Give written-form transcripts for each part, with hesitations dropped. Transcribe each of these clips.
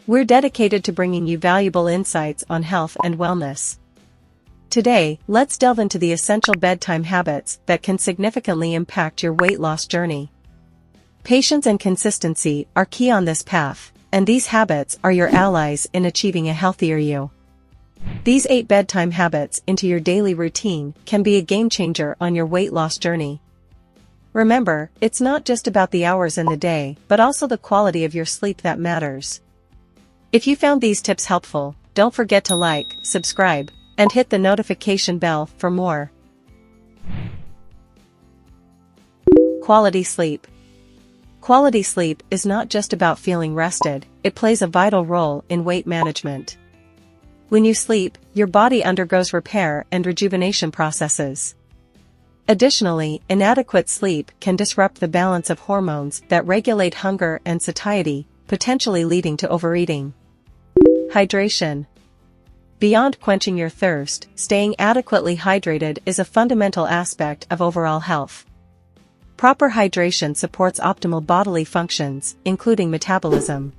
We're dedicated to bringing you valuable insights on health and wellness. Today, let's delve into the essential bedtime habits that can significantly impact your weight loss journey. Patience and consistency are key on this path, and these habits are your allies in achieving a healthier you. These 8 bedtime habits into your daily routine can be a game changer on your weight loss journey. Remember, it's not just about the hours in the day, but also the quality of your sleep that matters. If you found these tips helpful, don't forget to like, subscribe, and hit the notification bell for more. Quality sleep. Quality sleep is not just about feeling rested, it plays a vital role in weight management. When you sleep, your body undergoes repair and rejuvenation processes. Additionally, inadequate sleep can disrupt the balance of hormones that regulate hunger and satiety, potentially leading to overeating. Hydration. Beyond quenching your thirst, staying adequately hydrated is a fundamental aspect of overall health. Proper hydration supports optimal bodily functions, including metabolism.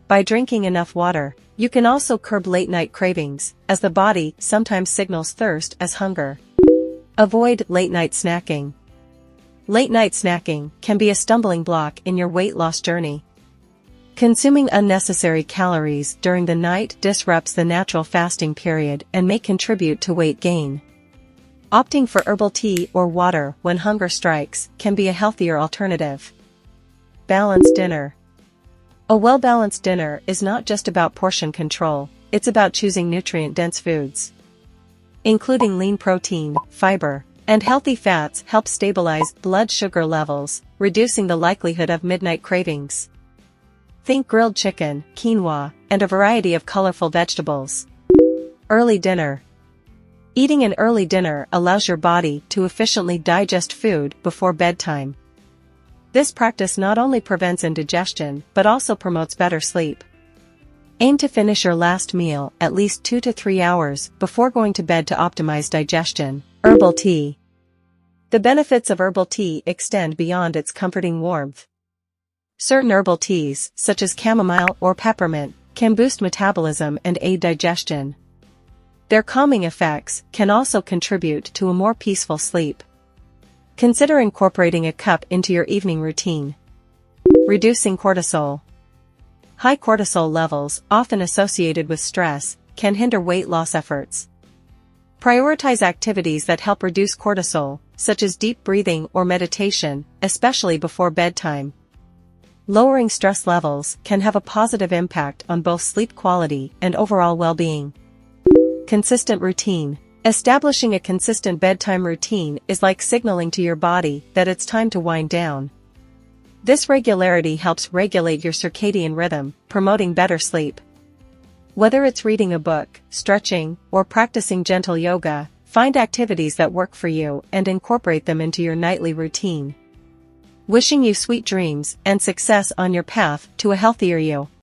By drinking enough water, you can also curb late-night cravings, as the body sometimes signals thirst as hunger. Avoid late-night snacking. Late-night snacking can be a stumbling block in your weight loss journey. Consuming unnecessary calories during the night disrupts the natural fasting period and may contribute to weight gain. Opting for herbal tea or water when hunger strikes can be a healthier alternative. Balanced dinner. A well-balanced dinner is not just about portion control, it's about choosing nutrient-dense foods. Including lean protein, fiber, and healthy fats help stabilize blood sugar levels, reducing the likelihood of midnight cravings. Think grilled chicken, quinoa, and a variety of colorful vegetables. Early dinner. Eating an early dinner allows your body to efficiently digest food before bedtime. This practice not only prevents indigestion but also promotes better sleep. Aim to finish your last meal at least 2 to 3 hours before going to bed to optimize digestion. Herbal tea. The benefits of herbal tea extend beyond its comforting warmth. Certain herbal teas, such as chamomile or peppermint, can boost metabolism and aid digestion. Their calming effects can also contribute to a more peaceful sleep. Consider incorporating a cup into your evening routine. Reducing cortisol. High cortisol levels, often associated with stress, can hinder weight loss efforts. Prioritize activities that help reduce cortisol, such as deep breathing or meditation, especially before bedtime. Lowering stress levels can have a positive impact on both sleep quality and overall well-being. Consistent routine. Establishing a consistent bedtime routine is like signaling to your body that it's time to wind down. This regularity helps regulate your circadian rhythm, promoting better sleep. Whether it's reading a book, stretching, or practicing gentle yoga, find activities that work for you and incorporate them into your nightly routine. Wishing you sweet dreams and success on your path to a healthier you.